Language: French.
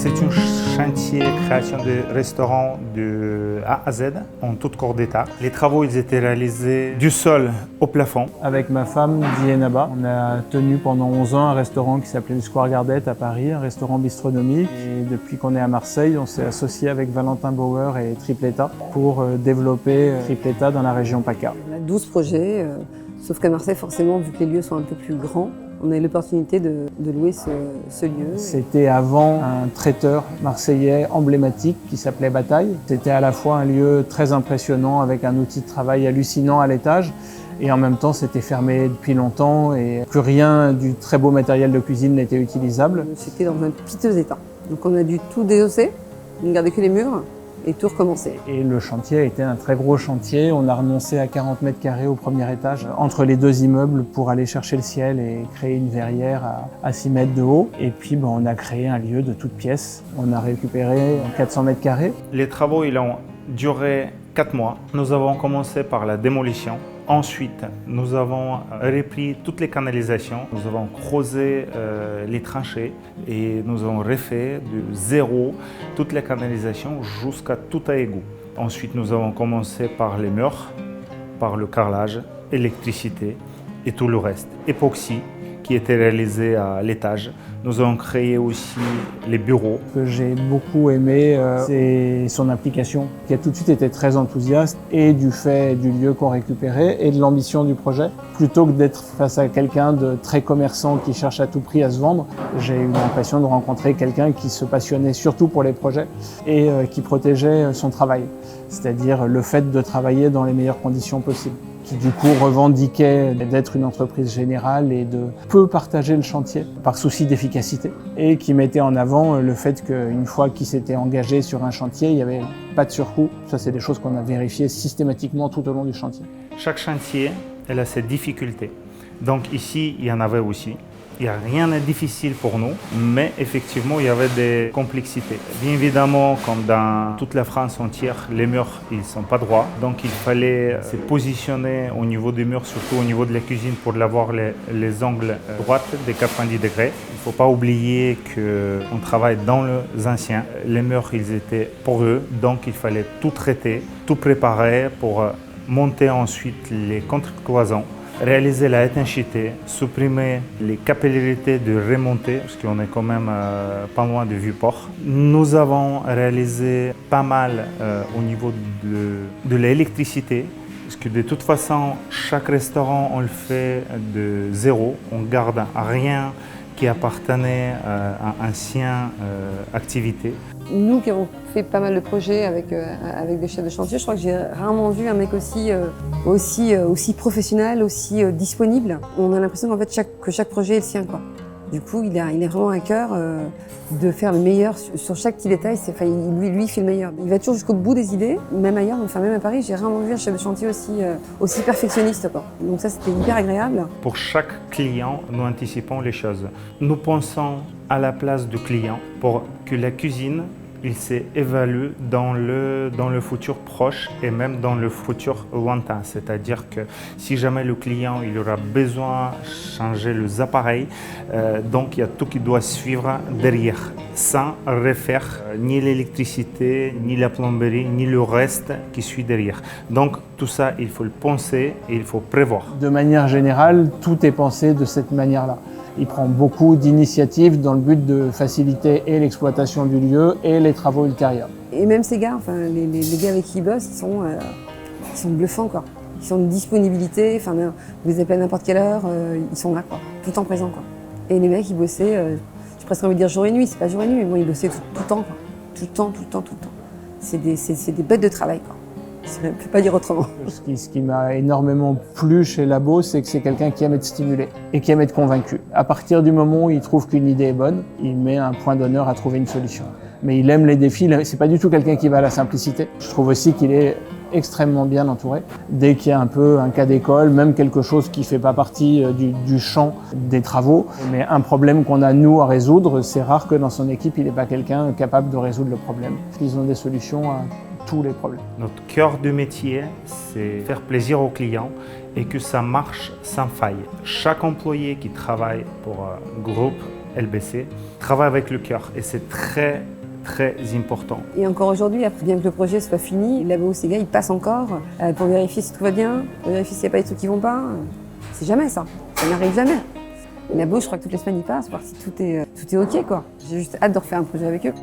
C'est un chantier création de restaurants de A à Z en tout corps d'état. Les travaux ils étaient réalisés du sol au plafond. Avec ma femme, Dienaba, on a tenu pendant 11 ans un restaurant qui s'appelait le Square Gardette à Paris, un restaurant bistronomique. Et depuis qu'on est à Marseille, on s'est associé avec Valentin Bauer et Tripleta pour développer Tripleta dans la région PACA. On a 12 projets, sauf qu'à Marseille, forcément, vu que les lieux sont un peu plus grands, on a eu l'opportunité de louer ce lieu. C'était avant un traiteur marseillais emblématique qui s'appelait Bataille. C'était à la fois un lieu très impressionnant avec un outil de travail hallucinant à l'étage et en même temps c'était fermé depuis longtemps et plus rien du très beau matériel de cuisine n'était utilisable. C'était dans un piteux état. Donc on a dû tout désosser, on ne gardait que les murs et tout recommencer. Et le chantier a été un très gros chantier. On a renoncé à 40 mètres carrés au premier étage entre les deux immeubles pour aller chercher le ciel et créer une verrière à 6 mètres de haut. Et puis on a créé un lieu de toutes pièces. On a récupéré 400 mètres carrés. Les travaux ils ont duré 4 mois. Nous avons commencé par la démolition. Ensuite, nous avons repris toutes les canalisations, nous avons creusé les tranchées et nous avons refait de zéro toutes les canalisations jusqu'à tout à égout. Ensuite, nous avons commencé par les murs, par le carrelage, électricité et tout le reste. Époxy qui était réalisé à l'étage. Nous avons créé aussi les bureaux. Ce que j'ai beaucoup aimé, c'est son implication, qui a tout de suite été très enthousiaste, et du fait du lieu qu'on récupérait et de l'ambition du projet. Plutôt que d'être face à quelqu'un de très commerçant qui cherche à tout prix à se vendre, j'ai eu l'impression de rencontrer quelqu'un qui se passionnait surtout pour les projets et qui protégeait son travail, c'est-à-dire le fait de travailler dans les meilleures conditions possibles, qui du coup revendiquait d'être une entreprise générale et de peu partager le chantier par souci d'efficacité, et qui mettait en avant le fait qu'une fois qu'il s'était engagé sur un chantier, il n'y avait pas de surcoût. Ça, c'est des choses qu'on a vérifiées systématiquement tout au long du chantier. Chaque chantier, elle a ses difficultés. Donc ici, il y en avait aussi. Il n'y a rien de difficile pour nous, mais effectivement, il y avait des complexités. Bien évidemment, comme dans toute la France entière, les murs, ils ne sont pas droits. Donc, il fallait se positionner au niveau des murs, surtout au niveau de la cuisine, pour avoir les angles droits des 90 degrés. Il ne faut pas oublier qu'on travaille dans les anciens. Les murs, ils étaient poreux, donc il fallait tout traiter, tout préparer pour monter ensuite les contre-cloisons. Réaliser la étanchéité, supprimer les capillarités de remontée, parce qu'on est quand même pas loin de Vieux-Port. Nous avons réalisé pas mal au niveau de l'électricité, parce que de toute façon, chaque restaurant, on le fait de zéro. On garde rien qui appartenait à ancienne activité. Nous qui avons fait pas mal de projets avec des chefs de chantier, je crois que j'ai rarement vu un mec aussi professionnel, aussi disponible. On a l'impression qu'en fait chaque projet est le sien, quoi. Du coup, il est vraiment à cœur de faire le meilleur sur chaque petit détail. Lui, il fait le meilleur. Il va toujours jusqu'au bout des idées, même ailleurs, même à Paris, j'ai rarement vu un chef de chantier aussi perfectionniste, quoi. Donc ça, c'était hyper agréable. Pour chaque client, nous anticipons les choses. Nous pensons à la place du client pour que la cuisine il s'évalue dans le futur proche et même dans le futur lointain. C'est-à-dire que si jamais le client il aura besoin de changer les appareils, donc il y a tout qui doit suivre derrière, sans refaire ni l'électricité, ni la plomberie, ni le reste qui suit derrière. Donc tout ça, il faut le penser et il faut prévoir. De manière générale, tout est pensé de cette manière-là. Il prend beaucoup d'initiatives dans le but de faciliter et l'exploitation du lieu et les travaux ultérieurs. Et même ces gars, enfin, les gars avec qui ils bossent, ils sont bluffants, quoi. Ils sont de disponibilité, enfin, vous les appelez à n'importe quelle heure, ils sont là, quoi, tout le temps présents, quoi. Et les mecs, ils bossaient, j'ai presque envie de dire jour et nuit, c'est pas jour et nuit, mais bon, ils bossaient tout le temps, quoi. Tout le temps. C'est des bêtes de travail, quoi. Je ne peux pas dire autrement. Ce qui m'a énormément plu chez Labo, c'est que c'est quelqu'un qui aime être stimulé et qui aime être convaincu. À partir du moment où il trouve qu'une idée est bonne, il met un point d'honneur à trouver une solution. Mais il aime les défis, c'est pas du tout quelqu'un qui va à la simplicité. Je trouve aussi qu'il est extrêmement bien entouré. Dès qu'il y a un peu un cas d'école, même quelque chose qui fait pas partie du champ des travaux, mais un problème qu'on a nous à résoudre, c'est rare que dans son équipe, il n'ait pas quelqu'un capable de résoudre le problème. Ils ont des solutions à tous les problèmes. Notre cœur de métier, c'est faire plaisir aux clients et que ça marche sans faille. Chaque employé qui travaille pour un groupe LBC, travaille avec le cœur et c'est très important. Et encore aujourd'hui, après bien que le projet soit fini, Labo Sega, il passe encore pour vérifier si tout va bien, pour vérifier s'il n'y a pas des trucs qui vont pas. C'est jamais ça. Ça n'arrive jamais. Et Labo, je crois que toutes les semaines, ils passent, voir si tout est OK, quoi. J'ai juste hâte de refaire un projet avec eux.